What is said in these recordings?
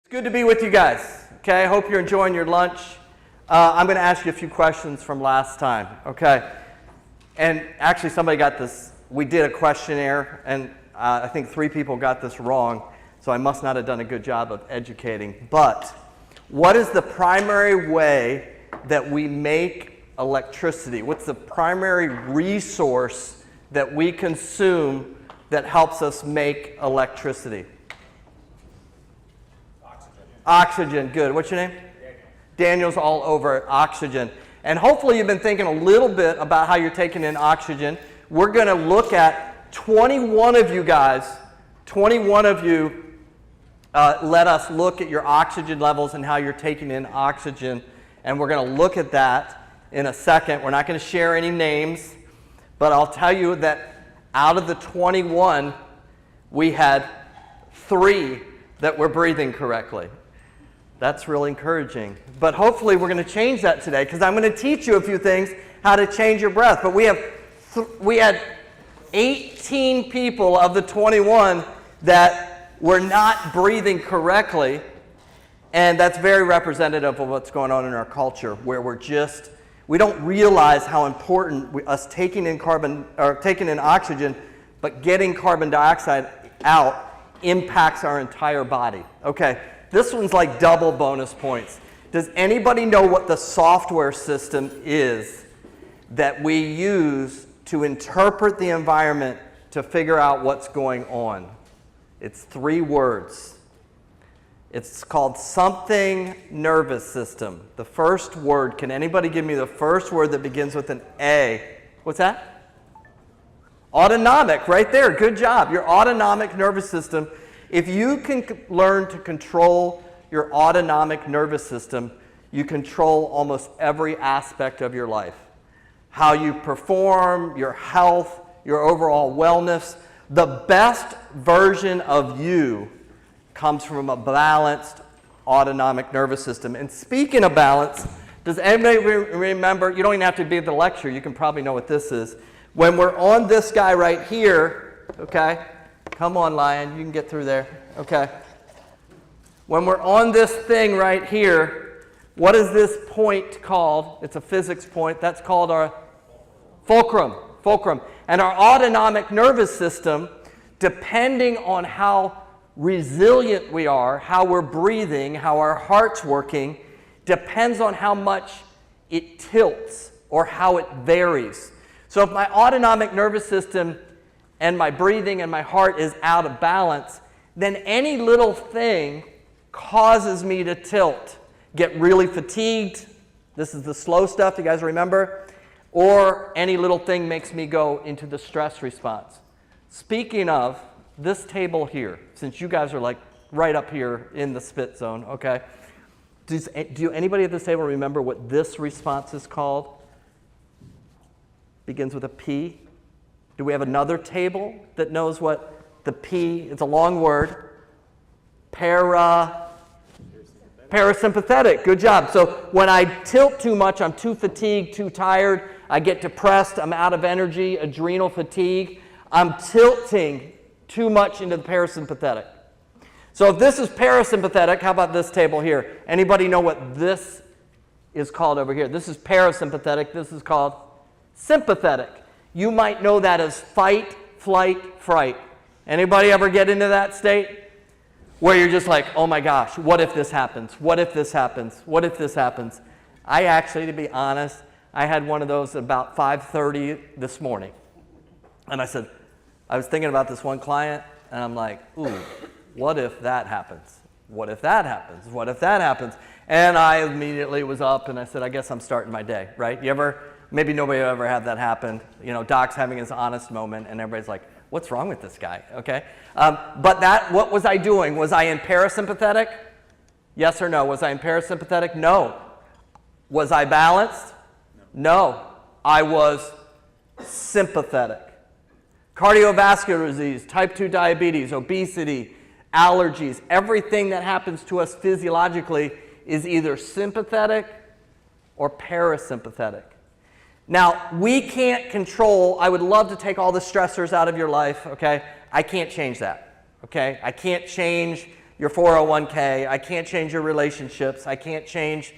Good to be with you guys. Okay, I hope you're enjoying your lunch. I'm going to ask you a few questions from last time. Okay, and actually somebody got this. We did a questionnaire, and I think 3 people got this wrong, so I must not have done a good job of educating. But what is the primary way that we make electricity? What's the primary resource that we consume that helps us make electricity? Oxygen, good. What's your name? Daniel's all over oxygen. And hopefully you've been thinking a little bit about how you're taking in oxygen. We're going to look at 21 of you guys, 21 of you let us look at your oxygen levels and how you're taking in oxygen. And we're going to look at that in a second. We're not going to share any names, but I'll tell you that out of the 21, we had 3 that were breathing correctly. That's really encouraging. But hopefully we're going to change that today because I'm going to teach you a few things how to change your breath. But we had 18 people of the 21 that were not breathing correctly, and that's very representative of what's going on in our culture, where we don't realize how important us taking in oxygen, but getting carbon dioxide out impacts our entire body. Okay. This one's like double bonus points. Does anybody know what the software system is that we use to interpret the environment to figure out what's going on? It's 3 words. It's called something nervous system. The first word, can anybody give me the first word that begins with an A? What's that? Autonomic, right there. Good job. Your autonomic nervous system. If you can learn to control your autonomic nervous system, you control almost every aspect of your life. How you perform, your health, your overall wellness. The best version of you comes from a balanced autonomic nervous system. And speaking of balance, does anybody remember, you don't even have to be at the lecture, you can probably know what this is. When we're on this guy right here, okay? Come on, Lion, you can get through there. Okay. When we're on this thing right here, what is this point called? It's a physics point. That's called our fulcrum. And our autonomic nervous system, depending on how resilient we are, how we're breathing, how our heart's working, depends on how much it tilts or how it varies. So if my autonomic nervous system and my breathing and my heart is out of balance, then any little thing causes me to tilt, get really fatigued. This is the slow stuff, you guys remember? Or any little thing makes me go into the stress response. Speaking of this table here, since you guys are like right up here in the spit zone, okay? Do anybody at this table remember what this response is called? Begins with a P. Do we have another table that knows what the P, it's a long word, parasympathetic, good job. So when I tilt too much, I'm too fatigued, too tired, I get depressed, I'm out of energy, adrenal fatigue, I'm tilting too much into the parasympathetic. So if this is parasympathetic, how about this table here? Anybody know what this is called over here? This is parasympathetic, this is called sympathetic. You might know that as fight, flight, fright. Anybody ever get into that state? Where you're just like, oh my gosh, what if this happens? What if this happens? What if this happens? I actually, to be honest, I had one of those about 5:30 this morning. And I was thinking about this one client, and I'm like, ooh, what if that happens? What if that happens? What if that happens? And I immediately was up, and I said, I guess I'm starting my day, right? Maybe nobody ever had that happen. You know, Doc's having his honest moment, and everybody's like, what's wrong with this guy, okay? But what was I doing? Was I in parasympathetic? Yes or no? Was I in parasympathetic? No. Was I balanced? No. I was sympathetic. Cardiovascular disease, type 2 diabetes, obesity, allergies, everything that happens to us physiologically is either sympathetic or parasympathetic. Now, we can't control, I would love to take all the stressors out of your life, okay? I can't change that, okay? I can't change your 401k. I can't change your relationships. I can't change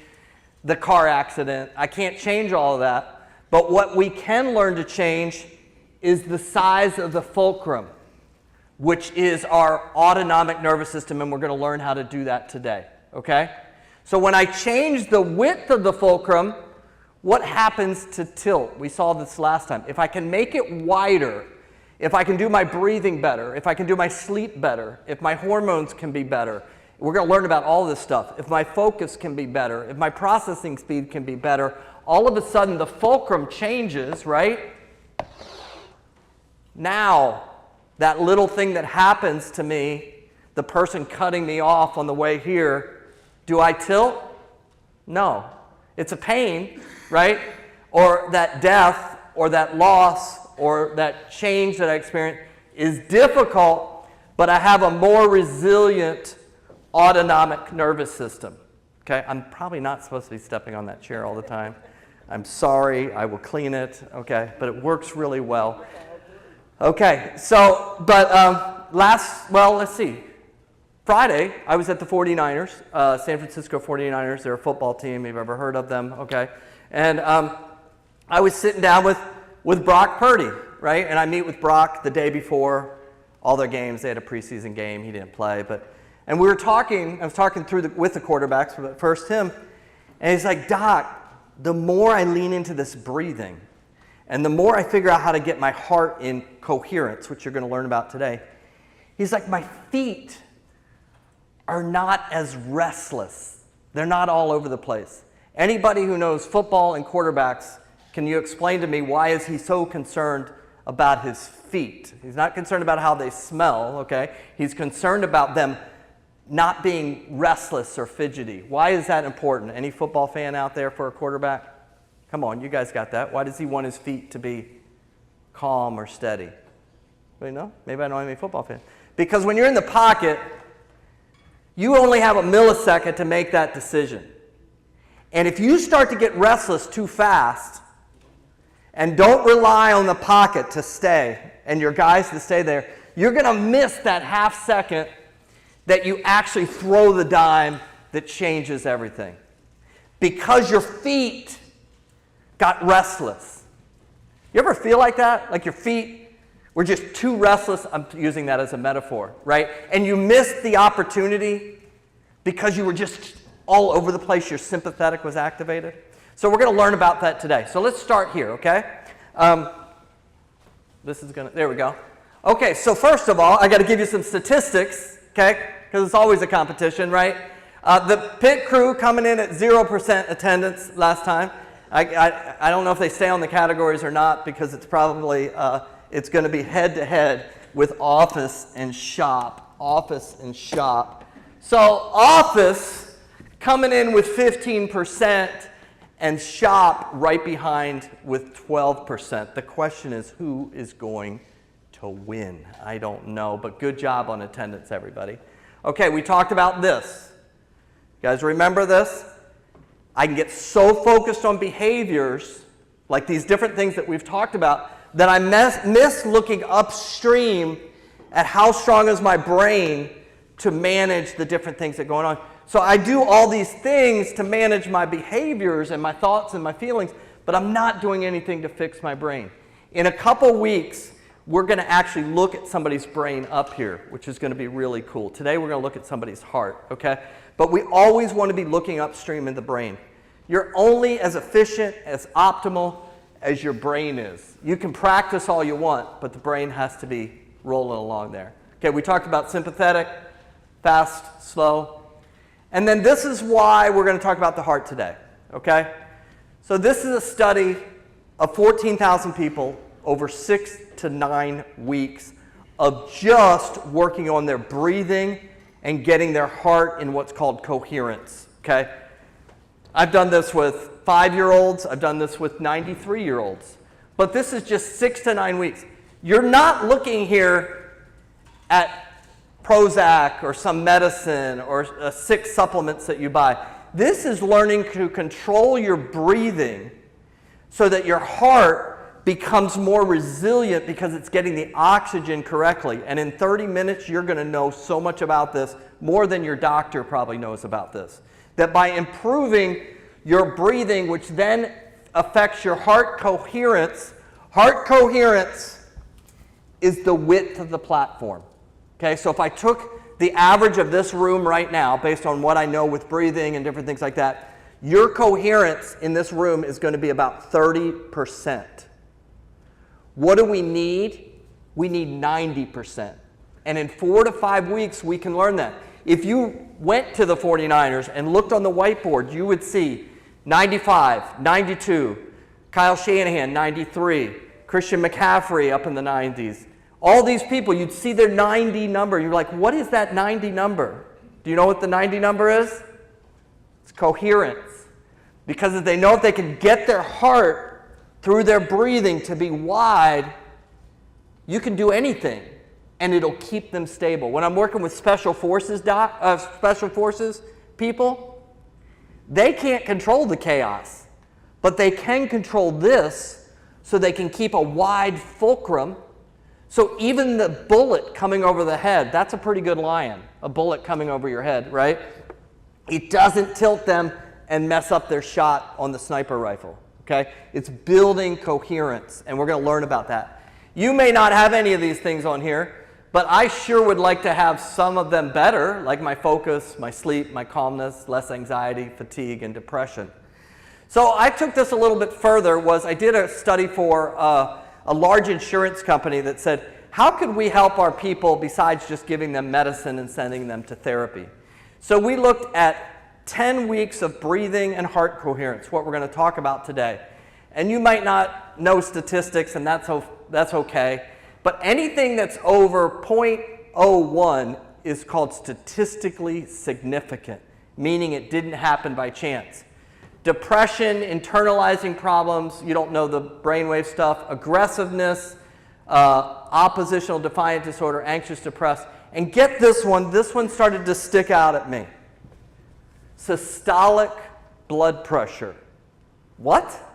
the car accident. I can't change all of that. But what we can learn to change is the size of the fulcrum, which is our autonomic nervous system, and we're going to learn how to do that today, okay? So when I change the width of the fulcrum, what happens to tilt? We saw this last time. If I can make it wider, if I can do my breathing better, if I can do my sleep better, if my hormones can be better, we're going to learn about all this stuff. If my focus can be better, if my processing speed can be better, all of a sudden the fulcrum changes, right? Now, that little thing that happens to me, the person cutting me off on the way here, do I tilt? No. It's a pain, right? Or that death, or that loss, or that change that I experience is difficult, but I have a more resilient autonomic nervous system. Okay, I'm probably not supposed to be stepping on that chair all the time. I'm sorry, I will clean it, okay, but it works really well. Okay, so, but let's see. Friday, I was at the 49ers, San Francisco 49ers. They're a football team. You've ever heard of them, okay? And I was sitting down with Brock Purdy, right? And I meet with Brock the day before all their games. They had a preseason game. He didn't play, and we were talking. I was talking with the quarterbacks, but first him, and he's like, Doc, the more I lean into this breathing, and the more I figure out how to get my heart in coherence, which you're going to learn about today, he's like, my feet are not as restless. They're not all over the place. Anybody who knows football and quarterbacks, can you explain to me why is he so concerned about his feet? He's not concerned about how they smell, okay? He's concerned about them not being restless or fidgety. Why is that important? Any football fan out there for a quarterback? Come on, you guys got that. Why does he want his feet to be calm or steady? Anybody know? Maybe I don't have any football fans. Because when you're in the pocket, you only have a millisecond to make that decision. And if you start to get restless too fast and don't rely on the pocket to stay and your guys to stay there, you're going to miss that half second that you actually throw the dime that changes everything. Because your feet got restless. You ever feel like that? Like your feet were just too restless? I'm using that as a metaphor, right? And you missed the opportunity because you were just all over the place. Your sympathetic was activated. So we're going to learn about that today. So let's start here, okay? There we go. Okay, so first of all, I got to give you some statistics, okay? Because it's always a competition, right? The pit crew coming in at 0% attendance last time. I don't know if they stay on the categories or not because it's probably, it's going to be head-to-head with office and shop. Office and shop. So office coming in with 15% and shop right behind with 12%. The question is, who is going to win? I don't know, but good job on attendance, everybody. Okay, we talked about this. You guys remember this? I can get so focused on behaviors, like these different things that we've talked about, that I miss looking upstream at how strong is my brain to manage the different things that are going on. So I do all these things to manage my behaviors and my thoughts and my feelings, but I'm not doing anything to fix my brain. In a couple weeks, we're going to actually look at somebody's brain up here, which is going to be really cool. Today we're going to look at somebody's heart, okay? But we always want to be looking upstream in the brain. You're only as efficient, as optimal as your brain is. You can practice all you want, but the brain has to be rolling along there. Okay, we talked about sympathetic, fast, slow. And then this is why we're going to talk about the heart today, okay? So this is a study of 14,000 people over 6 to 9 weeks of just working on their breathing and getting their heart in what's called coherence, okay? I've done this with 5-year-olds. I've done this with 93-year-olds. But this is just 6 to 9 weeks. You're not looking here at Prozac or some medicine or 6 supplements that you buy. This is learning to control your breathing so that your heart becomes more resilient because it's getting the oxygen correctly. And in 30 minutes, you're going to know so much about this, more than your doctor probably knows about this. That by improving your breathing, which then affects your heart coherence is the width of the platform. Okay, so if I took the average of this room right now, based on what I know with breathing and different things like that, your coherence in this room is going to be about 30%. What do we need? We need 90%. And in 4 to 5 weeks, we can learn that. If you went to the 49ers and looked on the whiteboard, you would see 95, 92, Kyle Shanahan, 93, Christian McCaffrey up in the 90s. All these people, you'd see their 90 number. You're like, what is that 90 number? Do you know what the 90 number is? It's coherence. Because if they know if they can get their heart through their breathing to be wide, you can do anything, and it'll keep them stable. When I'm working with special forces people, they can't control the chaos, but they can control this so they can keep a wide fulcrum. So even the bullet coming over the head, that's a pretty good lion, a bullet coming over your head, right? It doesn't tilt them and mess up their shot on the sniper rifle, okay? It's building coherence, and we're going to learn about that. You may not have any of these things on here, but I sure would like to have some of them better, like my focus, my sleep, my calmness, less anxiety, fatigue, and depression. So I took this a little bit further. I did a study for a large insurance company that said, how could we help our people besides just giving them medicine and sending them to therapy? So we looked at 10 weeks of breathing and heart coherence, what we're going to talk about today. And you might not know statistics, and that's okay. But anything that's over 0.01 is called statistically significant, meaning it didn't happen by chance. Depression, internalizing problems, you don't know the brainwave stuff, aggressiveness, oppositional defiant disorder, anxious, depressed. And get this one started to stick out at me. Systolic blood pressure. What?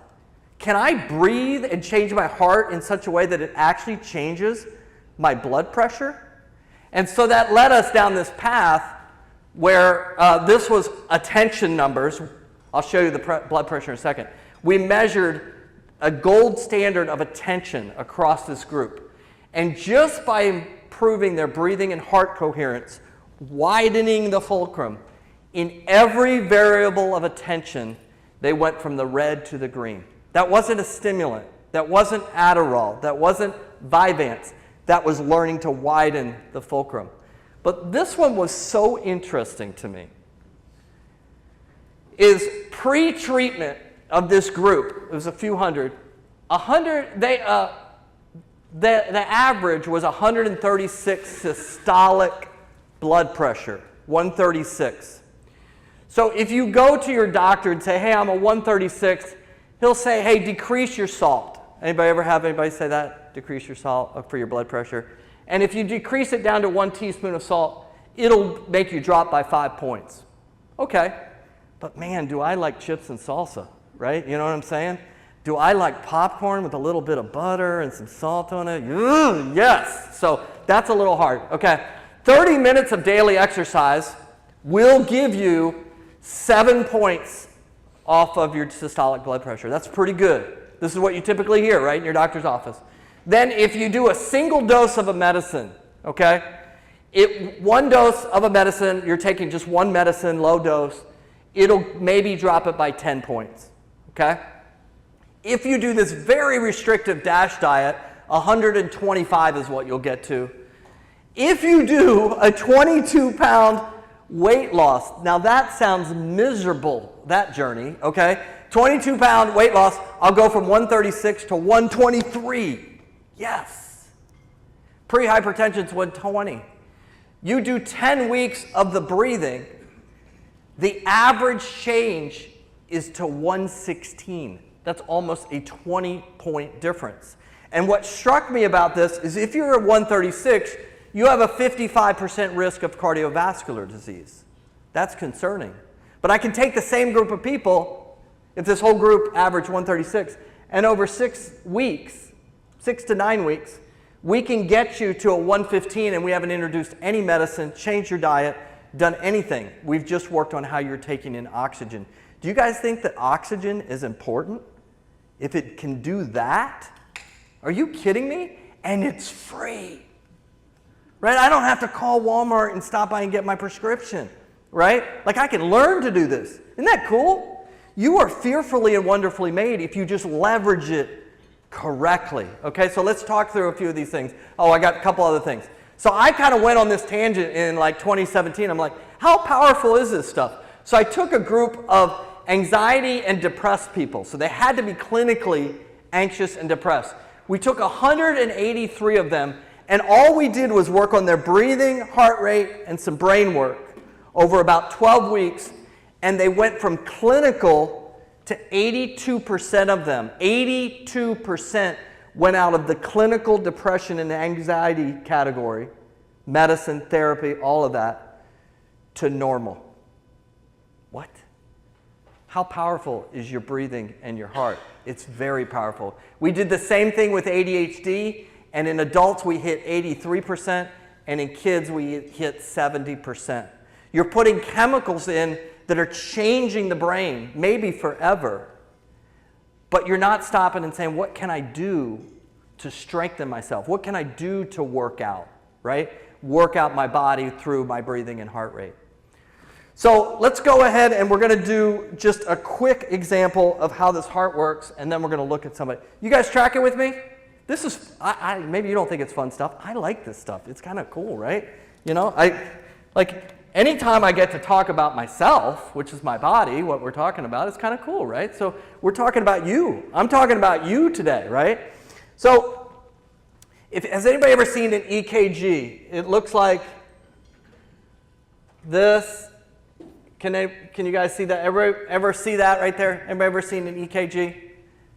Can I breathe and change my heart in such a way that it actually changes my blood pressure? And so that led us down this path where this was attention numbers. I'll show you the blood pressure in a second. We measured a gold standard of attention across this group. And just by improving their breathing and heart coherence, widening the fulcrum, in every variable of attention, they went from the red to the green. That wasn't a stimulant. That wasn't Adderall. That wasn't Vyvanse. That was learning to widen the fulcrum. But this one was so interesting to me. Is pre-treatment of this group, it was a few hundred, the average was 136 systolic blood pressure, 136. So if you go to your doctor and say, hey, I'm a 136, he'll say, hey, decrease your salt. Anybody ever have anybody say that? Decrease your salt for your blood pressure. And if you decrease it down to 1 teaspoon of salt, it'll make you drop by 5 points. Okay. But man, do I like chips and salsa, right? You know what I'm saying? Do I like popcorn with a little bit of butter and some salt on it? Yes. So that's a little hard. Okay. 30 minutes of daily exercise will give you 7 points off of your systolic blood pressure. That's pretty good. This is what you typically hear, right, in your doctor's office. Then if you do a single dose of a medicine, okay, one dose of a medicine, you're taking just one medicine, low dose, it'll maybe drop it by 10 points, okay? If you do this very restrictive DASH diet, 125 is what you'll get to. If you do a 22-pound weight loss, now that sounds miserable, that journey, okay? 22-pound weight loss, I'll go from 136 to 123. Yes. Pre-hypertension's 120. You do 10 weeks of the breathing, the average change is to 116. That's almost a 20-point difference. And what struck me about this is if you're at 136, you have a 55% risk of cardiovascular disease. That's concerning. But I can take the same group of people, if this whole group averaged 136, And over 6 weeks, 6 to 9 weeks, we can get you to a 115, and we haven't introduced any medicine, changed your diet, done anything. We've just worked on how you're taking in oxygen. Do you guys think that oxygen is important? If it can do that? Are you kidding me? And it's free. Right? I don't have to call Walmart and stop by and get my prescription. Right? Like, I can learn to do this. Isn't that cool? You are fearfully and wonderfully made if you just leverage it correctly. Okay, so let's talk through a few of these things. Oh, I got a couple other things. So I kind of went on this tangent in like 2017. I'm like, how powerful is this stuff? So I took a group of anxiety and depressed people. So they had to be clinically anxious and depressed. We took 183 of them, and all we did was work on their breathing, heart rate, and some brain work over about 12 weeks, and they went from clinical to 82% of them. 82% went out of the clinical depression and anxiety category, medicine, therapy, all of that, to normal. What? How powerful is your breathing and your heart? It's very powerful. We did the same thing with ADHD, and in adults we hit 83%, and in kids we hit 70%. You're putting chemicals in that are changing the brain, maybe forever, but you're not stopping and saying, what can I do to strengthen myself? What can I do to work out, right? Work out my body through my breathing and heart rate. So let's go ahead and we're going to do just a quick example of how this heart works, and then we're going to look at somebody. You guys tracking with me? This is, maybe you don't think it's fun stuff. I like this stuff. It's kind of cool, right? You know, anytime I get to talk about myself, which is my body, what we're talking about, it's kind of cool, right? So we're talking about you. I'm talking about you today, right? So has anybody ever seen an EKG? It looks like this. Can you guys see that? Ever see that right there? Anybody ever seen an EKG?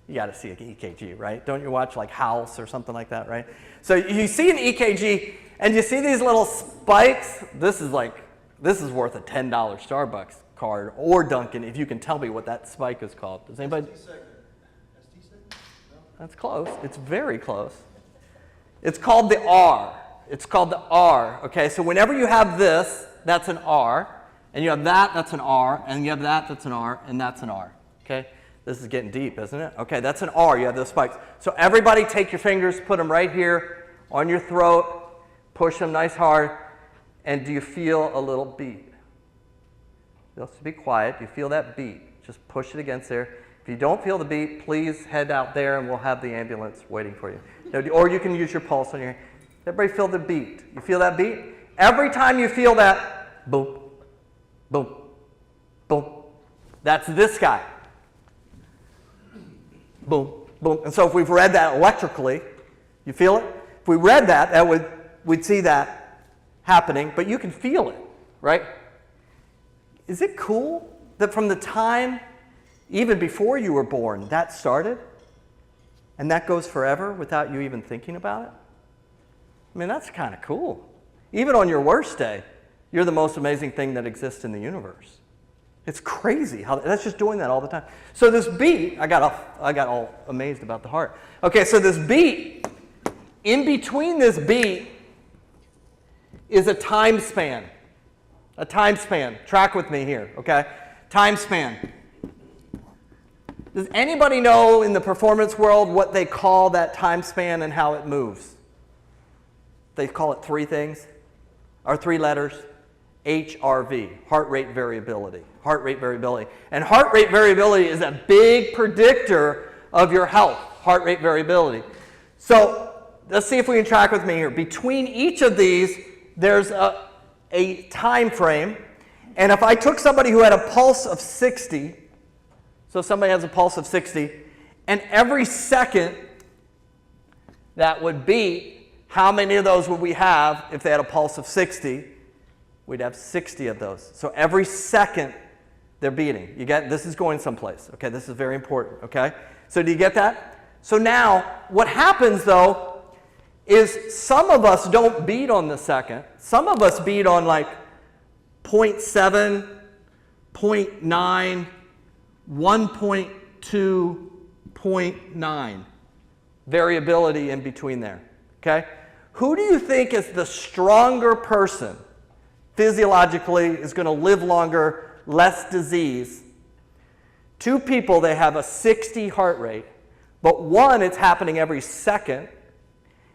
You got to see an EKG, right? Don't you watch like House or something like that, right? So you see an EKG and you see these little spikes. This is worth a $10 Starbucks card or Dunkin' if you can tell me what that spike is called. Does anybody? ST segment. No? That's close. It's very close. It's called the R. It's called the R. Okay, so whenever you have this, that's an R. And you have that, that's an R. And you have that, that's an R. And that's an R. Okay? This is getting deep, isn't it? Okay, that's an R. You have those spikes. So everybody take your fingers, put them right here on your throat. Push them nice hard. And do you feel a little beat? Just be quiet. Do you feel that beat? Just push it against there. If you don't feel the beat, please head out there and we'll have the ambulance waiting for you. Or you can use your pulse on your hand. Everybody feel the beat. You feel that beat? Every time you feel that, boom. Boom, boom. That's this guy. Boom, boom. And so if we've read that electrically, you feel it? If we read that, we'd see that happening, but you can feel it, right? Is it cool that from the time, even before you were born, that started? And that goes forever without you even thinking about it? I mean, that's kind of cool. Even on your worst day, you're the most amazing thing that exists in the universe. It's crazy how that's just doing that all the time. So this beat, I got all amazed about the heart. Okay, so this beat, in between this beat is a time span. A time span. Track with me here, okay? Time span. Does anybody know in the performance world what they call that time span and how it moves? They call it 3 things, or 3 letters. HRV, heart rate variability. Heart rate variability. And heart rate variability is a big predictor of your health, heart rate variability. So let's see if we can track with me here. Between each of these, there's a time frame. And if I took somebody who had a pulse of 60, so somebody has a pulse of 60, and every second that would beat, how many of those would we have if they had a pulse of 60? We'd have 60 of those. So every second they're beating. You get, this is going someplace. Okay, this is very important. Okay, so do you get that? So now what happens though is some of us don't beat on the second. Some of us beat on like 0.7, 0.9, 1.2, 0.9 variability in between there, okay? Who do you think is the stronger person physiologically, is going to live longer, less disease? Two people, they have a 60 heart rate, but one, it's happening every second,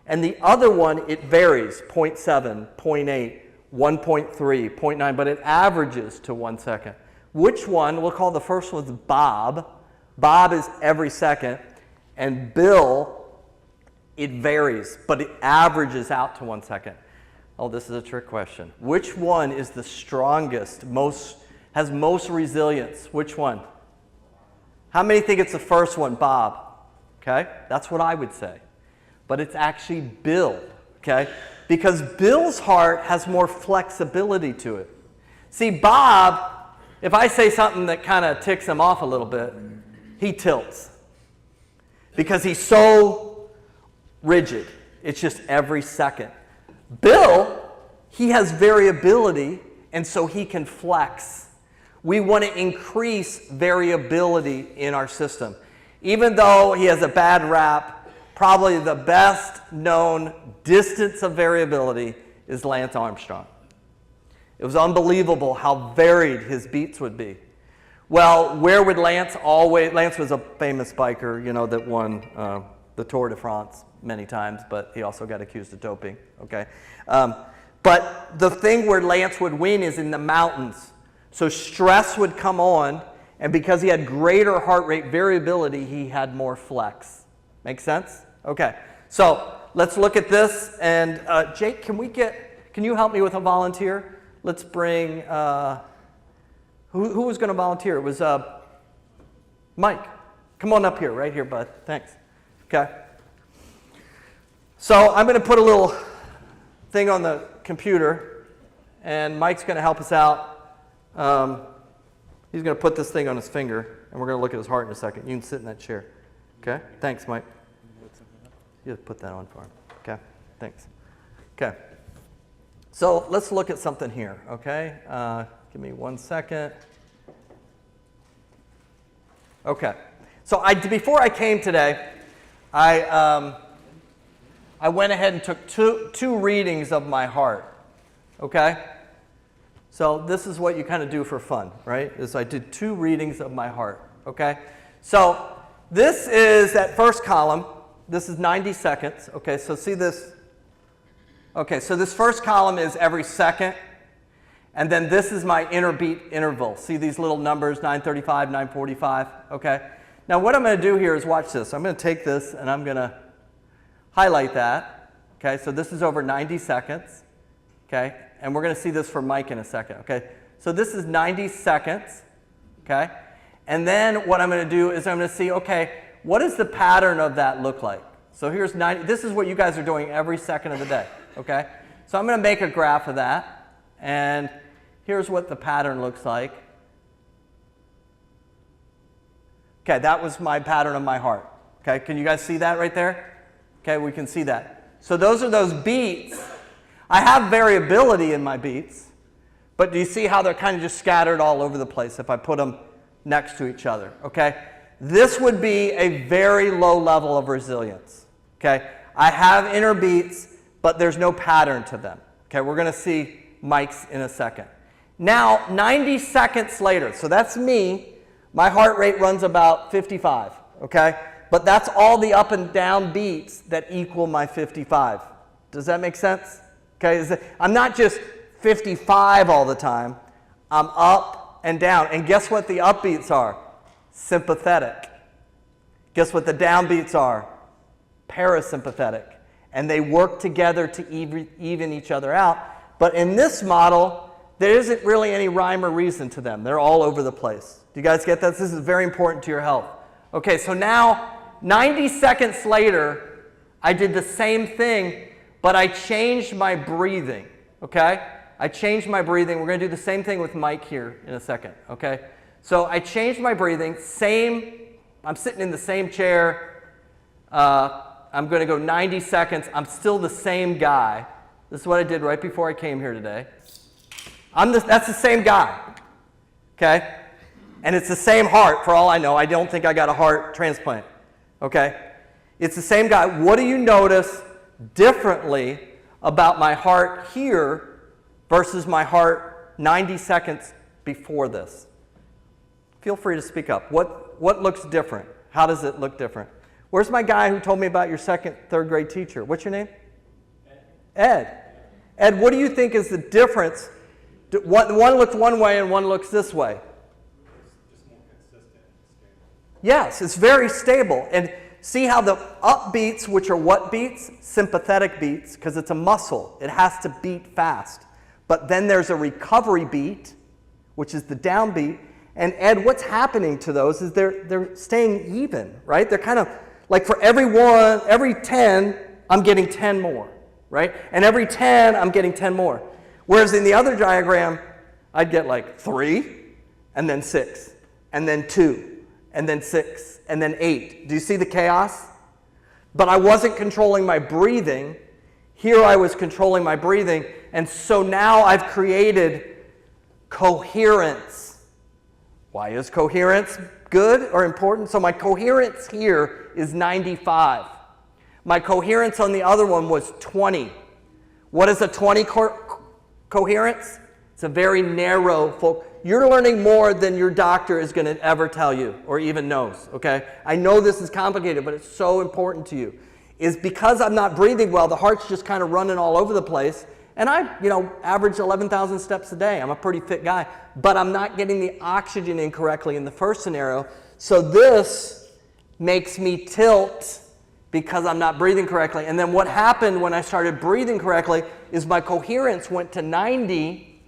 and the other one, it varies, 0.7, 0.8, 1.3, 0.9, but it averages to 1 second. Which one? We'll call the first one Bob. Bob is every second, and Bill, it varies, but it averages out to 1 second. Oh, this is a trick question. Which one is the strongest, has most resilience? Which one? How many think it's the first one, Bob? Okay, that's what I would say. But it's actually Bill, okay? Because Bill's heart has more flexibility to it. See, Bob, if I say something that kind of ticks him off a little bit, he tilts. Because he's so rigid. It's just every second. Bill, he has variability, and so he can flex. We want to increase variability in our system. Even though he has a bad rap, probably the best known distance of variability is Lance Armstrong. It was unbelievable how varied his beats would be. Well, where would Lance always... Lance was a famous biker, you know, that won the Tour de France many times, but he also got accused of doping, okay? But the thing where Lance would win is in the mountains. So stress would come on, and because he had greater heart rate variability, he had more flex. Make sense? Okay. So let's look at this. And Jake, can you help me with a volunteer? Let's bring, who was going to volunteer? It was Mike. Come on up here, right here, bud. Thanks. Okay. So I'm going to put a little thing on the computer, and Mike's going to help us out. He's going to put this thing on his finger, and we're going to look at his heart in a second. You can sit in that chair. Okay? Thanks, Mike. You just put that on for him. Okay? Thanks. Okay. So let's look at something here, okay? Give me 1 second. Okay. So before I came today, I went ahead and took two readings of my heart, okay? So this is what you kind of do for fun, right? Is I did 2 readings of my heart, okay? So this is that first column. This is 90 seconds, okay? So see this? Okay, so this first column is every second, and then this is my interbeat interval. See these little numbers, 935, 945, okay? Now what I'm going to do here is watch this. I'm going to take this and I'm going to highlight that, okay? So this is over 90 seconds, okay? And we're going to see this for Mike in a second, okay? So this is 90 seconds, okay? And then what I'm going to do is I'm going to see, okay, what does the pattern of that look like? So here's 90, this is what you guys are doing every second of the day, okay? So I'm going to make a graph of that, and here's what the pattern looks like. Okay, that was my pattern of my heart, okay? Can you guys see that right there? Okay, we can see that. So those are those beats. I have variability in my beats, but do you see how they're kind of just scattered all over the place if I put them next to each other, okay? This would be a very low level of resilience, okay? I have inner beats, but there's no pattern to them, okay? We're going to see Mike's in a second. Now, 90 seconds later, so that's me, my heart rate runs about 55, okay? But that's all the up and down beats that equal my 55. Does that make sense? Okay, I'm not just 55 all the time. I'm up and down. And guess what the up beats are? Sympathetic. Guess what the down beats are? Parasympathetic. And they work together to even each other out. But in this model, there isn't really any rhyme or reason to them. They're all over the place. Do you guys get that? This is very important to your health. Okay, so now 90 seconds later, I did the same thing, but I changed my breathing, okay? I changed my breathing. We're going to do the same thing with Mike here in a second, okay? So I changed my breathing, I'm sitting in the same chair. I'm going to go 90 seconds. I'm still the same guy. This is what I did right before I came here today. That's the same guy, okay? And it's the same heart for all I know. I don't think I got a heart transplant. Okay? It's the same guy. What do you notice differently about my heart here versus my heart 90 seconds before this? Feel free to speak up. What looks different? How does it look different? Where's my guy who told me about your second, third grade teacher? What's your name? Ed. Ed, what do you think is the difference? One looks one way and one looks this way. Just more consistent and stable. Yes, it's very stable. And see how the up beats, which are what beats? Sympathetic beats, because it's a muscle. It has to beat fast. But then there's a recovery beat, which is the down beat. And Ed, what's happening to those is they're staying even, right? They're kind of like for every 10, I'm getting 10 more, right? And every 10, I'm getting 10 more. Whereas in the other diagram, I'd get like 3, and then 6, and then 2, and then 6, and then 8. Do you see the chaos? But I wasn't controlling my breathing. Here I was controlling my breathing, and so now I've created coherence. Why is coherence good or important? So my coherence here is 95. My coherence on the other one was 20. What is a 20 coherence? It's a very narrow You're learning more than your doctor is going to ever tell you or even knows, okay? I know this is complicated, but it's so important to you. Is because I'm not breathing well, the heart's just kind of running all over the place. And I, average 11,000 steps a day. I'm a pretty fit guy. But I'm not getting the oxygen in correctly in the first scenario. So this makes me tilt because I'm not breathing correctly. And then what happened when I started breathing correctly is my coherence went to 90.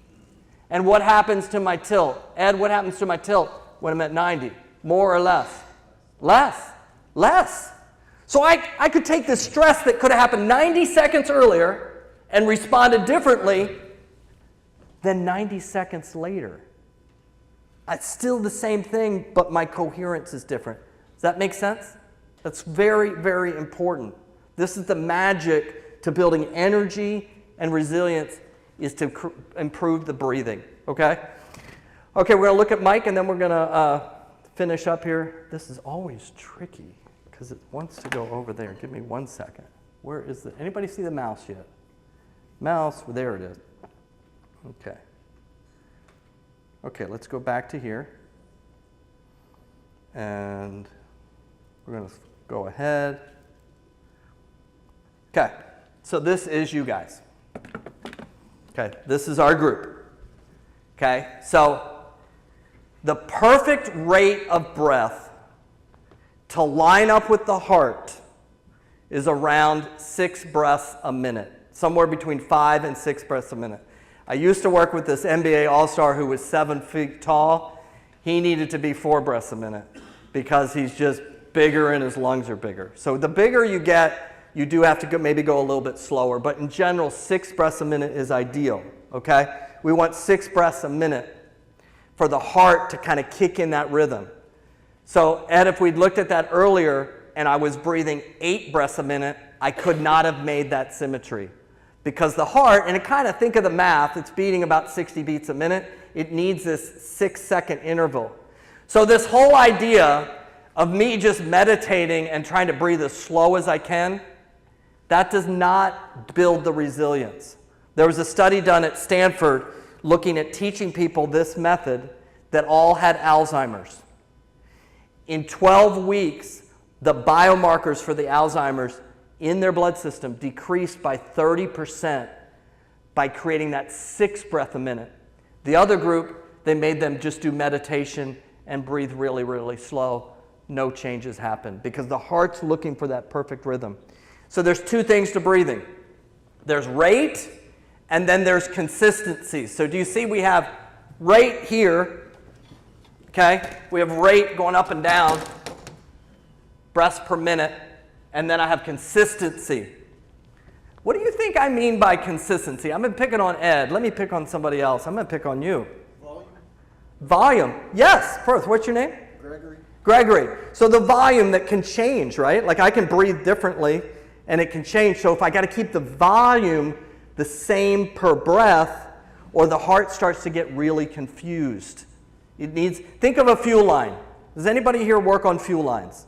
And what happens to my tilt? Ed, what happens to my tilt when I'm at 90? More or less? Less. So I could take this stress that could have happened 90 seconds earlier and responded differently than 90 seconds later. It's still the same thing, but my coherence is different. Does that make sense? That's very, very important. This is the magic to building energy and resilience, is to improve the breathing, okay? Okay, we're going to look at Mike, and then we're going to finish up here. This is always tricky because it wants to go over there. Give me 1 second. Where is it? Anybody see the mouse yet? Mouse, there it is. Okay. Okay, let's go back to here. And we're going to go ahead. Okay, so this is you guys. Okay, this is our group. Okay, so the perfect rate of breath to line up with the heart is around 6 breaths a minute. Somewhere between 5 and 6 breaths a minute. I used to work with this NBA All-Star who was 7 feet tall. He needed to be 4 breaths a minute because he's just bigger and his lungs are bigger. So the bigger you get, you do have to maybe go a little bit slower. But in general, 6 breaths a minute is ideal, okay? We want 6 breaths a minute for the heart to kind of kick in that rhythm. So Ed, if we'd looked at that earlier and I was breathing 8 breaths a minute, I could not have made that symmetry. Because the heart, and think of the math, it's beating about 60 beats a minute. It needs this 6-second interval. So this whole idea of me just meditating and trying to breathe as slow as I can, that does not build the resilience. There was a study done at Stanford looking at teaching people this method that all had Alzheimer's. In 12 weeks, the biomarkers for the Alzheimer's in their blood system decreased by 30% by creating that 6 breath a minute. The other group, they made them just do meditation and breathe really, really slow. No changes happen because the heart's looking for that perfect rhythm. So there's 2 things to breathing. There's rate and then there's consistency. So do you see we have rate here, okay? We have rate going up and down, breaths per minute. And then I have consistency. What do you think I mean by consistency? I've been picking on Ed. Let me pick on somebody else. I'm going to pick on you. Volume. Yes. First, what's your name? Gregory. So the volume that can change, right? Like I can breathe differently and it can change. So if I got to keep the volume the same per breath, or the heart starts to get really confused. Think of a fuel line. Does anybody here work on fuel lines?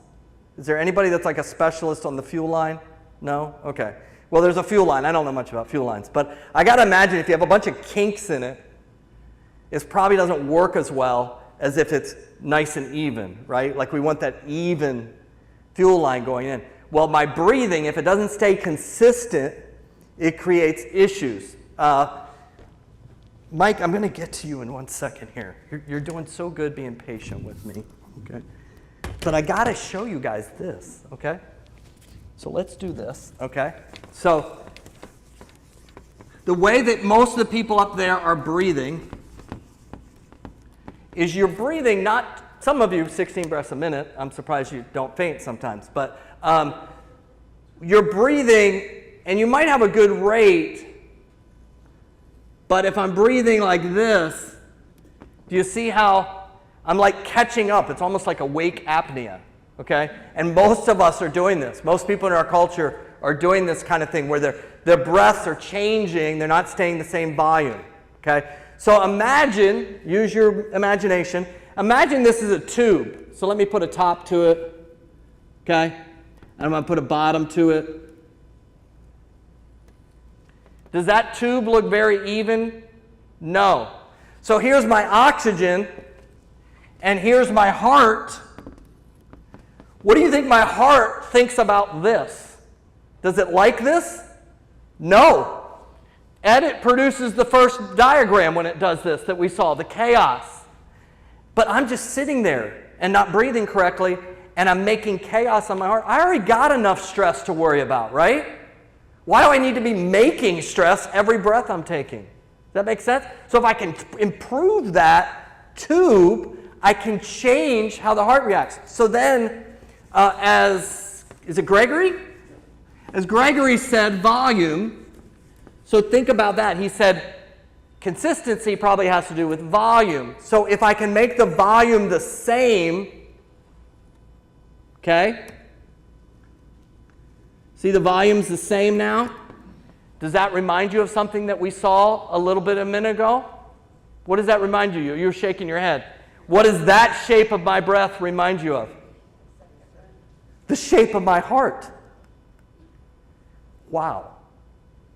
Is there anybody that's like a specialist on the fuel line? No? Okay. Well, there's a fuel line. I don't know much about fuel lines, but I got to imagine if you have a bunch of kinks in it, it probably doesn't work as well as if it's nice and even, right? Like we want that even fuel line going in. Well, my breathing, if it doesn't stay consistent, it creates issues. Mike, I'm going to get to you in 1 second here. You're doing so good being patient with me, okay? But I got to show you guys this, okay? So let's do this, okay? So the way that most of the people up there are breathing is you're breathing not, some of you 16 breaths a minute. I'm surprised you don't faint sometimes. But you're breathing, and you might have a good rate, but if I'm breathing like this, do you see how I'm like catching up? It's almost like a wake apnea, okay? And most of us are doing this. Most people in our culture are doing this kind of thing where their breaths are changing. They're not staying the same volume, okay? So imagine, use your imagination. Imagine this is a tube. So let me put a top to it, okay? And I'm going to put a bottom to it. Does that tube look very even? No. So here's my oxygen, and here's my heart. What do you think my heart thinks about this? Does it like this? No. It produces the first diagram when it does this that we saw, the chaos. But I'm just sitting there and not breathing correctly, and I'm making chaos on my heart. I already got enough stress to worry about, right? Why do I need to be making stress every breath I'm taking? Does that make sense? So if I can improve that tube, I can change how the heart reacts. So then, is it Gregory? As Gregory said, volume. So think about that. He said consistency probably has to do with volume. So if I can make the volume the same, okay? See, the volume's the same now? Does that remind you of something that we saw a little bit a minute ago? What does that remind you? You're shaking your head. What does that shape of my breath remind you of? The shape of my heart. Wow.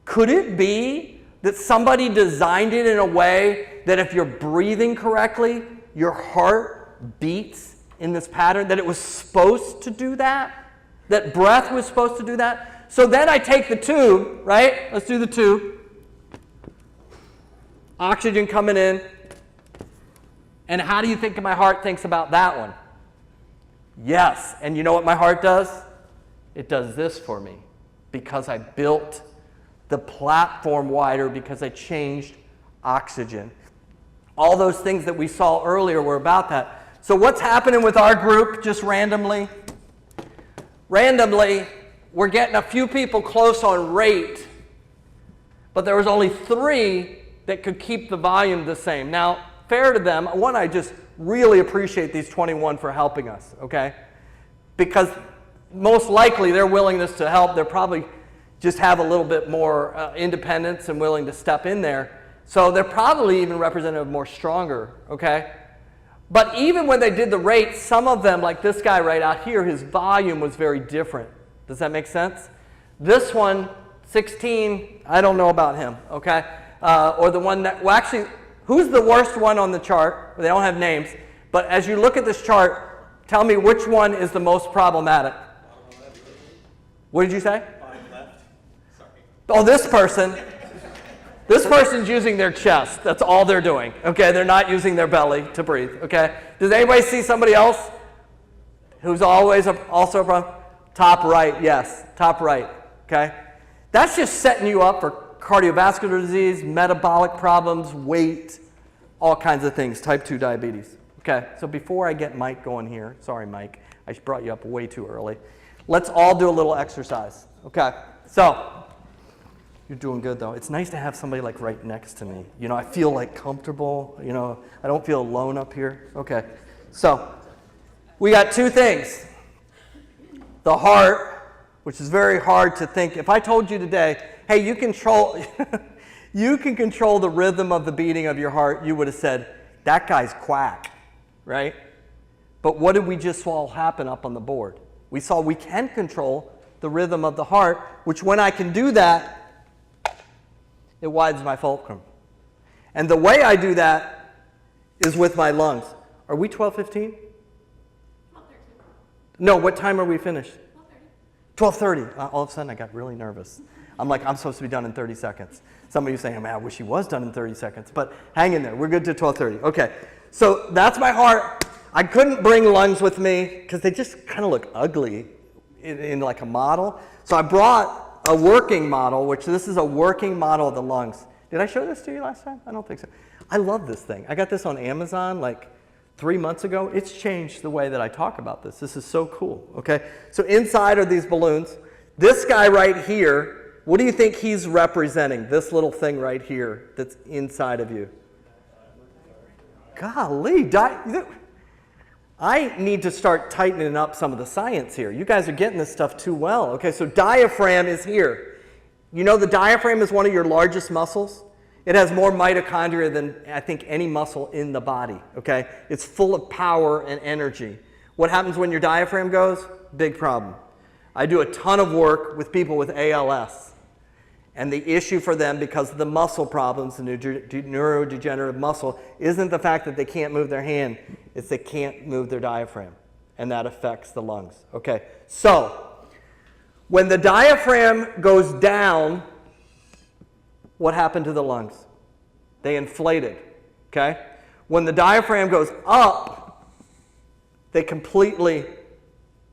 Could it be that somebody designed it in a way that if you're breathing correctly, your heart beats in this pattern, that it was supposed to do that? That breath was supposed to do that? So then I take the tube, right? Let's do the tube. Oxygen coming in. And how do you think my heart thinks about that one? Yes. And you know what my heart does? It does this for me. Because I built the platform wider, because I changed oxygen. All those things that we saw earlier were about that. So what's happening with our group just randomly? Randomly, we're getting a few people close on rate, but there was only 3 that could keep the volume the same. Now, fair to them, one, I just really appreciate these 21 for helping us, okay? Because most likely their willingness to help, they're probably just have a little bit more independence and willing to step in there. So they're probably even representative of more stronger, okay? But even when they did the rates, some of them, like this guy right out here, his volume was very different. Does that make sense? This one, 16, I don't know about him, okay? Or the one that, well actually, who's the worst one on the chart? They don't have names. But as you look at this chart, tell me which one is the most problematic. What did you say? Bottom left. Sorry. Oh, this person. This person's using their chest. That's all they're doing. Okay, they're not using their belly to breathe. Okay. Does anybody see somebody else who's always also from top right? Yes, top right. Okay. That's just setting you up for cardiovascular disease, metabolic problems, weight, all kinds of things. Type 2 diabetes. Okay. So before I get Mike going here, sorry, Mike, I brought you up way too early. Let's all do a little exercise. Okay. So. You're doing good, though. It's nice to have somebody like right next to me. You know, I feel like comfortable. You know, I don't feel alone up here. Okay. So, we got 2 things. The heart, which is very hard to think. If I told you today, hey, you can control the rhythm of the beating of your heart, you would have said, that guy's quack, right? But what did we just saw happen up on the board? We saw we can control the rhythm of the heart, which when I can do that, it widens my fulcrum. And the way I do that is with my lungs. Are we 12:15? 12:13. No, what time are we finished? 12:30. 12:30. All of a sudden I got really nervous. I'm like, I'm supposed to be done in 30 seconds. Somebody was saying, man, I wish he was done in 30 seconds. But hang in there. We're good to 12:30. Okay. So that's my heart. I couldn't bring lungs with me because they just kind of look ugly in like a model. So I brought a working model, which this is a working model of the lungs. Did I show this to you last time? I don't think so. I love this thing. I got this on Amazon like 3 months ago. It's changed the way that I talk about this. This is so cool. Okay. So inside are these balloons. This guy right here, what do you think he's representing? This little thing right here that's inside of you. Golly, I need to start tightening up some of the science here. You guys are getting this stuff too well. Okay, so diaphragm is here. You know the diaphragm is one of your largest muscles? It has more mitochondria than I think any muscle in the body, okay? It's full of power and energy. What happens when your diaphragm goes? Big problem. I do a ton of work with people with ALS. And the issue for them, because of the muscle problems, the neurodegenerative muscle, isn't the fact that they can't move their hand, it's they can't move their diaphragm. And that affects the lungs. Okay, so when the diaphragm goes down, what happened to the lungs? They inflated, okay? When the diaphragm goes up, they completely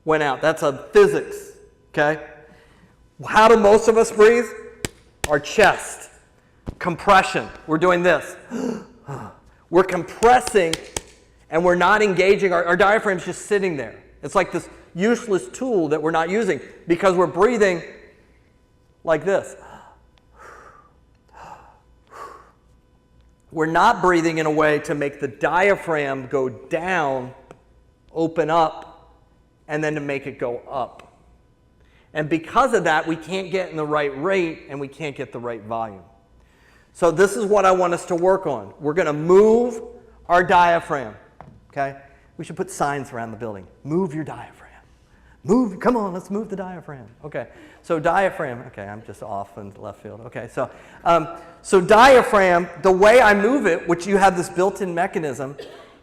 went out. That's a physics, okay? How do most of us breathe? Our chest. Compression. We're doing this. We're compressing and we're not engaging. Our diaphragm's just sitting there. It's like this useless tool that we're not using because we're breathing like this. We're not breathing in a way to make the diaphragm go down, open up, and then to make it go up. And because of that, we can't get in the right rate and we can't get the right volume. So this is what I want us to work on. We're going to move our diaphragm. Okay? We should put signs around the building. Move your diaphragm. Move, come on, let's move the diaphragm. Okay, so diaphragm, okay, I'm just off in left field. Okay, so diaphragm, the way I move it, which you have this built-in mechanism,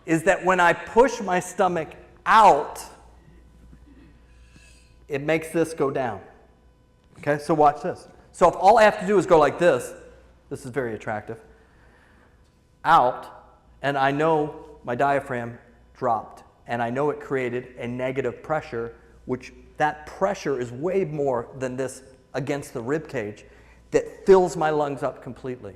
is that when I push my stomach out, it makes this go down. Okay, so watch this. So if all I have to do is go like this is very attractive, out, and I know my diaphragm dropped, and I know it created a negative pressure, which that pressure is way more than this against the rib cage that fills my lungs up completely.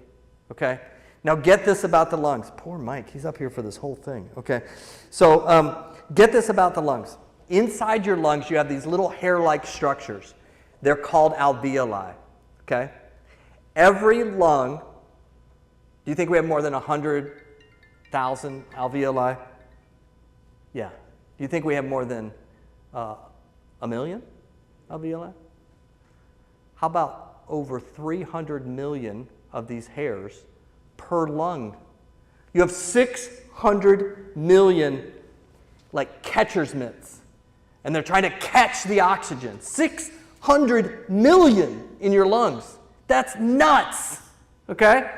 Okay? Now get this about the lungs. Poor Mike, he's up here for this whole thing. Okay, so get this about the lungs. Inside your lungs, you have these little hair-like structures. They're called alveoli, okay? Every lung, do you think we have more than 100,000 alveoli? Yeah. Do you think we have more than 1 million alveoli? How about over 300 million of these hairs per lung? You have 600 million, like catcher's mitts. And they're trying to catch the oxygen. 600 million in your lungs. That's nuts, okay?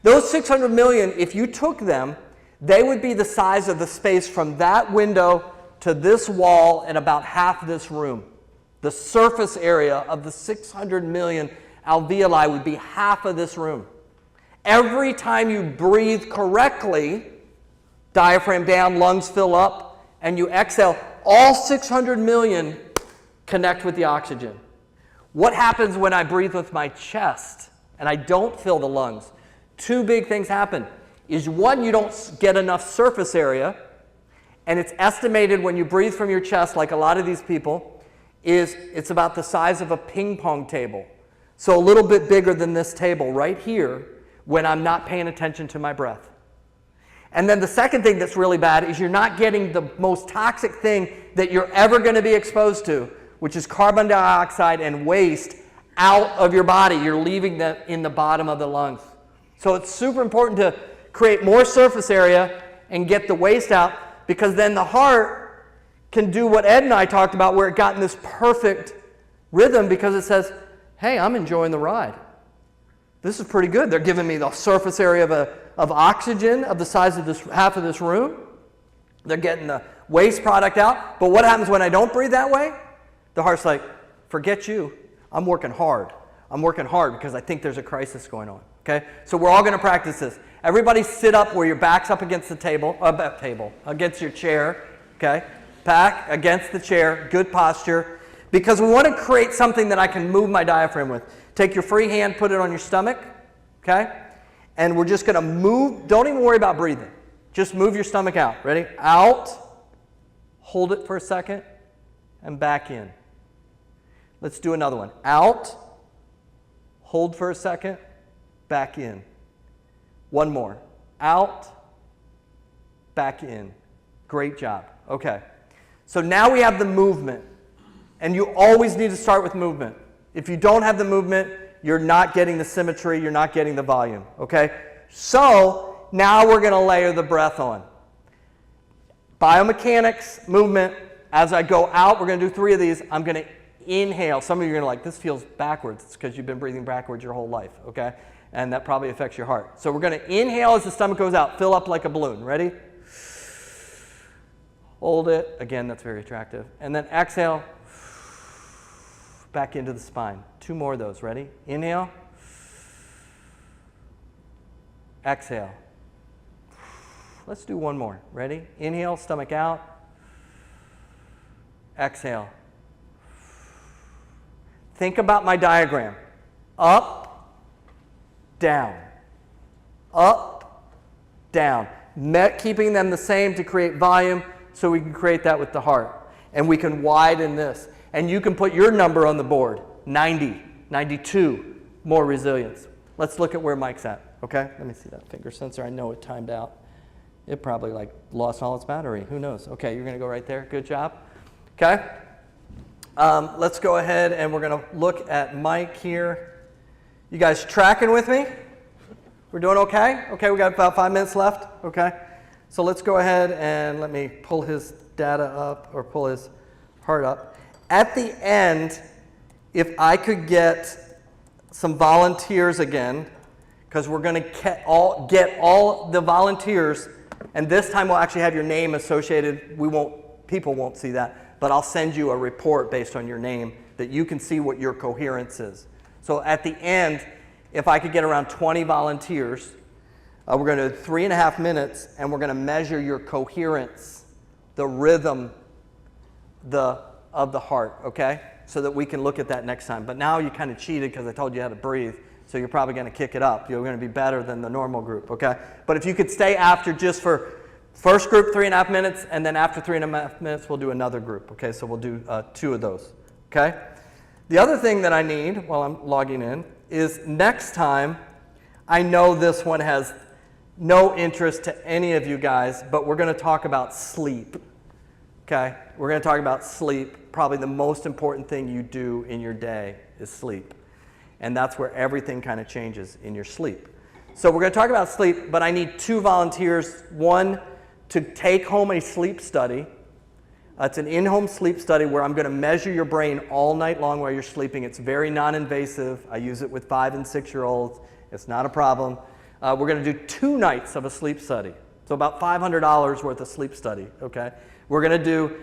Those 600 million, if you took them, they would be the size of the space from that window to this wall and about half this room. The surface area of the 600 million alveoli would be half of this room. Every time you breathe correctly, diaphragm down, lungs fill up, and you exhale, all 600 million connect with the oxygen. What happens when I breathe with my chest and I don't fill the lungs? Two big things happen. Is one, you don't get enough surface area, and it's estimated when you breathe from your chest, like a lot of these people, it's about the size of a ping pong table. So a little bit bigger than this table right here when I'm not paying attention to my breath. And then the second thing that's really bad is you're not getting the most toxic thing that you're ever going to be exposed to, which is carbon dioxide and waste, out of your body. You're leaving that in the bottom of the lungs. So it's super important to create more surface area and get the waste out, because then the heart can do what Ed and I talked about, where it got in this perfect rhythm because it says, hey, I'm enjoying the ride. This is pretty good. They're giving me the surface area of oxygen of the size of this half of this room. They're getting the waste product out. But what happens when I don't breathe that way? The heart's like, forget you. I'm working hard. I'm working hard because I think there's a crisis going on. Okay? So we're all going to practice this. Everybody sit up where your back's up against the table, against your chair. Okay? Back against the chair. Good posture. Because we want to create something that I can move my diaphragm with. Take your free hand, put it on your stomach. Okay? And we're just going to move. Don't even worry about breathing. Just move your stomach out. Ready? Out. Hold it for a second. And back in. Let's do another one. Out. Hold for a second. Back in. One more. Out. Back in. Great job. Okay. So now we have the movement. And you always need to start with movement. If you don't have the movement, you're not getting the symmetry, you're not getting the volume. Okay? So now we're going to layer the breath on. Biomechanics, movement. As I go out, we're going to do 3 of these. I'm going to inhale. Some of you are going to like, this feels backwards. It's because you've been breathing backwards your whole life. Okay? And that probably affects your heart. So we're going to inhale as the stomach goes out. Fill up like a balloon. Ready? Hold it. Again, that's very attractive. And then exhale. Back into the spine. 2 more of those. Ready? Inhale. Exhale. Let's do 1 more. Ready? Inhale, stomach out. Exhale. Think about my diagram. Up, down. Up, down. Keeping them the same to create volume so we can create that with the heart. And we can widen this. And you can put your number on the board. 90, 92, more resilience. Let's look at where Mike's at, okay? Let me see that finger sensor. I know it timed out. It probably lost all its battery. Who knows? Okay, you're going to go right there. Good job. Okay? Let's go ahead and we're going to look at Mike here. You guys tracking with me? We're doing okay? Okay, we got about 5 minutes left. Okay? So let's go ahead and let me pull his data up or pull his heart up. At the end, if I could get some volunteers again, because we're going to get all the volunteers, and this time we'll actually have your name associated. People won't see that, but I'll send you a report based on your name that you can see what your coherence is. So at the end, if I could get around 20 volunteers, we're going to do 3.5 minutes, and we're going to measure your coherence, the rhythm, of the heart, okay? So that we can look at that next time. But now you kind of cheated because I told you how to breathe, so you're probably going to kick it up. You're going to be better than the normal group, okay? But if you could stay after just for first group 3.5 minutes, and then after 3.5 minutes, we'll do another group, okay? So we'll do 2 of those, okay? The other thing that I need while I'm logging in is next time, I know this one has no interest to any of you guys, but we're going to talk about sleep, okay? We're going to talk about sleep. Probably the most important thing you do in your day is sleep. And that's where everything kind of changes in your sleep. So we're going to talk about sleep, but I need 2 volunteers. One, to take home a sleep study. It's an in-home sleep study where I'm going to measure your brain all night long while you're sleeping. It's very non-invasive. I use it with 5 and 6-year-olds. It's not a problem. We're going to do 2 nights of a sleep study. So about $500 worth of sleep study, okay? We're going to do,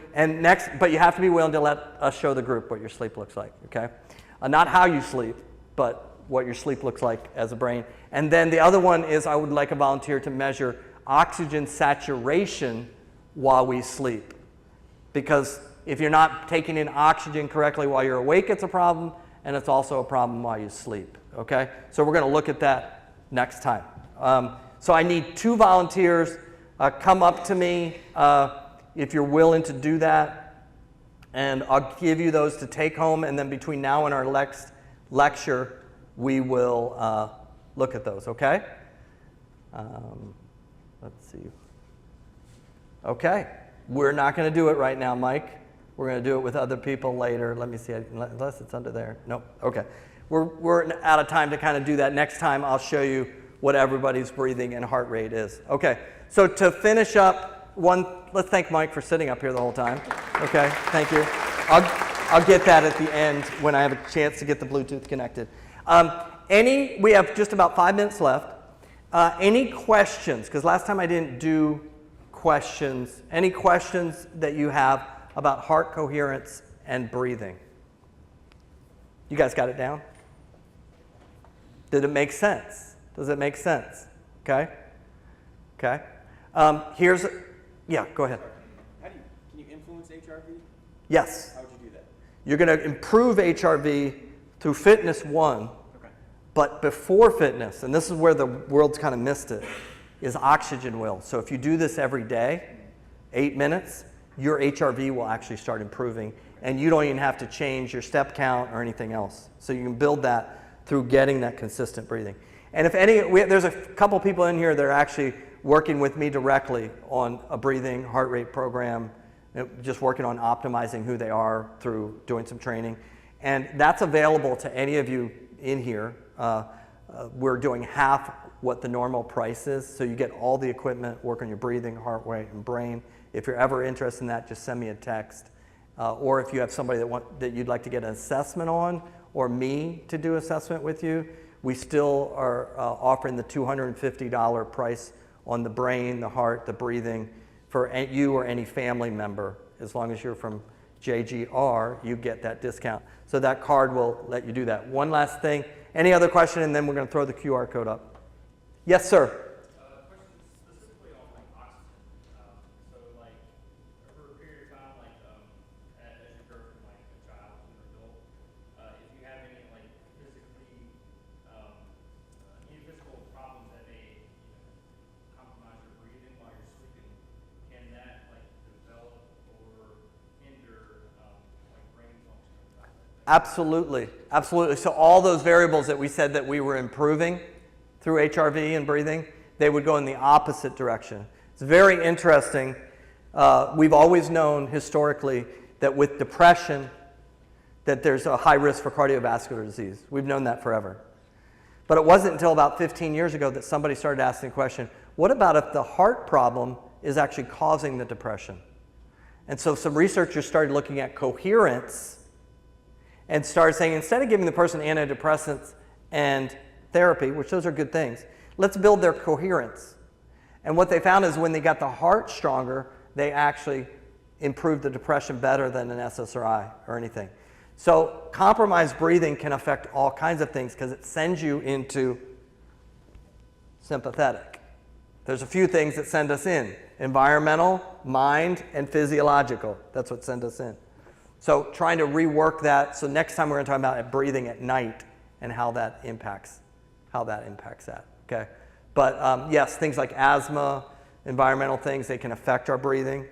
but you have to be willing to let us show the group what your sleep looks like, okay? Not how you sleep, but what your sleep looks like as a brain. And then the other one is I would like a volunteer to measure oxygen saturation while we sleep. Because if you're not taking in oxygen correctly while you're awake, it's a problem, and it's also a problem while you sleep, okay? So we're going to look at that next time. So I need 2 volunteers. Come up to me if you're willing to do that, and I'll give you those to take home, and then between now and our next lecture, we will look at those, okay? Let's see. Okay, we're not going to do it right now, Mike. We're going to do it with other people later. Let me see, unless it's under there. Nope, okay. We're out of time to kind of do that. Next time, I'll show you what everybody's breathing and heart rate is. Okay, so to finish up, let's thank Mike for sitting up here the whole time. Okay, thank you. I'll get that at the end when I have a chance to get the Bluetooth connected. We have just about 5 minutes left. Any questions? Because last time I didn't do questions. Any questions that you have about heart coherence and breathing? You guys got it down? Did it make sense? Does it make sense? Okay. Okay. Yeah, go ahead. Can you influence HRV? Yes. How would you do that? You're going to improve HRV through fitness 1, Okay. but before fitness, and this is where the world's kind of missed it, is oxygen will. So if you do this every day, 8 minutes, your HRV will actually start improving, and you don't even have to change your step count or anything else. So you can build that through getting that consistent breathing. And if there's a couple people in here that are actually working with me directly on a breathing heart rate program, just working on optimizing who they are through doing some training. And that's available to any of you in here. We're doing half what the normal price is, so you get all the equipment, work on your breathing, heart rate, and brain. If you're ever interested in that, just send me a text. Or if you have somebody that you'd like to get an assessment on, or me to do assessment with you, we still are offering the $250 price on the brain, the heart, the breathing for you or any family member. As long as you're from JGR, you get that discount. So that card will let you do that. One last thing. Any other question, and then we're going to throw the QR code up. Yes, sir. Question specifically on like oxygen. So like over a period of time, like as you grow from like a child to an adult, if you have any like any physical problems that may compromise your breathing while you're sleeping, can that like develop or hinder like brain function? Absolutely, absolutely. So all those variables that we said that we were improving through HRV and breathing, they would go in the opposite direction. It's very interesting. We've always known historically that with depression, that there's a high risk for cardiovascular disease. We've known that forever. But it wasn't until about 15 years ago that somebody started asking the question, what about if the heart problem is actually causing the depression? And so some researchers started looking at coherence and started saying, instead of giving the person antidepressants and therapy, which those are good things, let's build their coherence. And what they found is when they got the heart stronger, they actually improved the depression better than an SSRI or anything. So compromised breathing can affect all kinds of things because it sends you into sympathetic. There's a few things that send us in: environmental, mind, and physiological. That's what send us in. So trying to rework that. So next time we're going to talk about breathing at night and how that impacts that. Okay, but yes, things like asthma, environmental things, they can affect our breathing,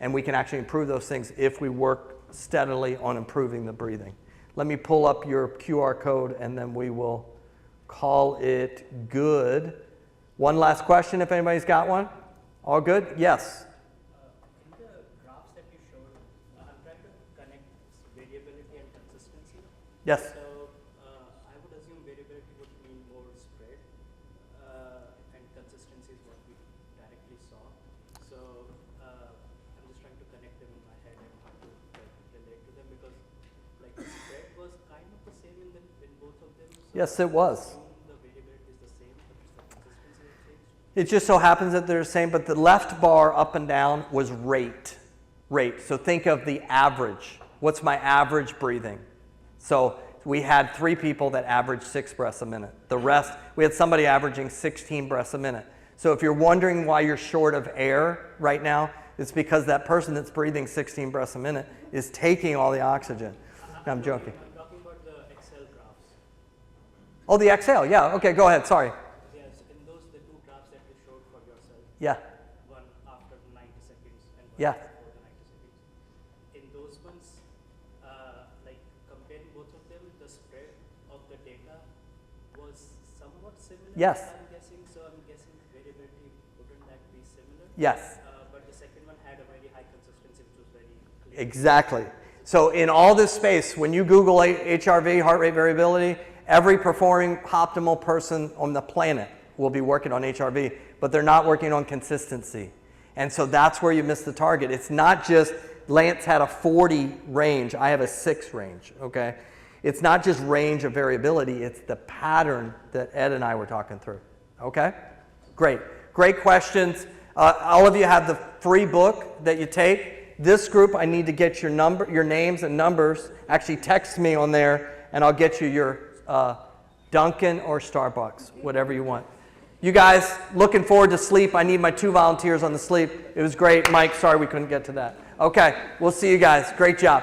and we can actually improve those things if we work steadily on improving the breathing. Let me pull up your QR code, and then we will call it good. One last question, if anybody's got one. All good? Yes. In the graphs that you showed, I'm trying to connect variability and consistency. Yes. So I would assume variability would mean more spread, and consistency is what we directly saw. So I'm just trying to connect them in my head and how to relate to them, because like the spread was kind of the same in both of them. So Yes, it was. I assume the variability is the same, but just the consistency has changed. It just so happens that they're the same, but the left bar up and down was rate. So think of the average. What's my average breathing? So we had 3 people that averaged 6 breaths a minute. The rest, we had somebody averaging 16 breaths a minute. So if you're wondering why you're short of air right now, it's because that person that's breathing 16 breaths a minute is taking all the oxygen. No, I'm joking. I'm talking about the Excel graphs. Oh, the exhale. Yeah. Okay, go ahead. Sorry. Yes, in those, the 2 graphs that you showed for yourself, Yeah. one after 90 seconds and one Yeah. before the 90 seconds. In those ones, like comparing both of them, the spread of the data was somewhat similar. Yes. I'm guessing, so I'm guessing variability, wouldn't that be similar? Yes. But the second one had a very high consistency, which was very clear. Exactly. So in all this space, when you Google HRV, heart rate variability, every performing optimal person on the planet will be working on HRV, but they're not working on consistency. And so that's where you miss the target. It's not just Lance had a 40 range, I have a 6 range, okay? It's not just range of variability, it's the pattern that Ed and I were talking through, okay? Great. Great questions. All of you have the free book that you take. This group, I need to get your names and numbers. Actually, text me on there, and I'll get you your Dunkin' or Starbucks, whatever you want. You guys, looking forward to sleep. I need my 2 volunteers on the sleep. It was great. Mike, sorry we couldn't get to that. Okay, we'll see you guys. Great job.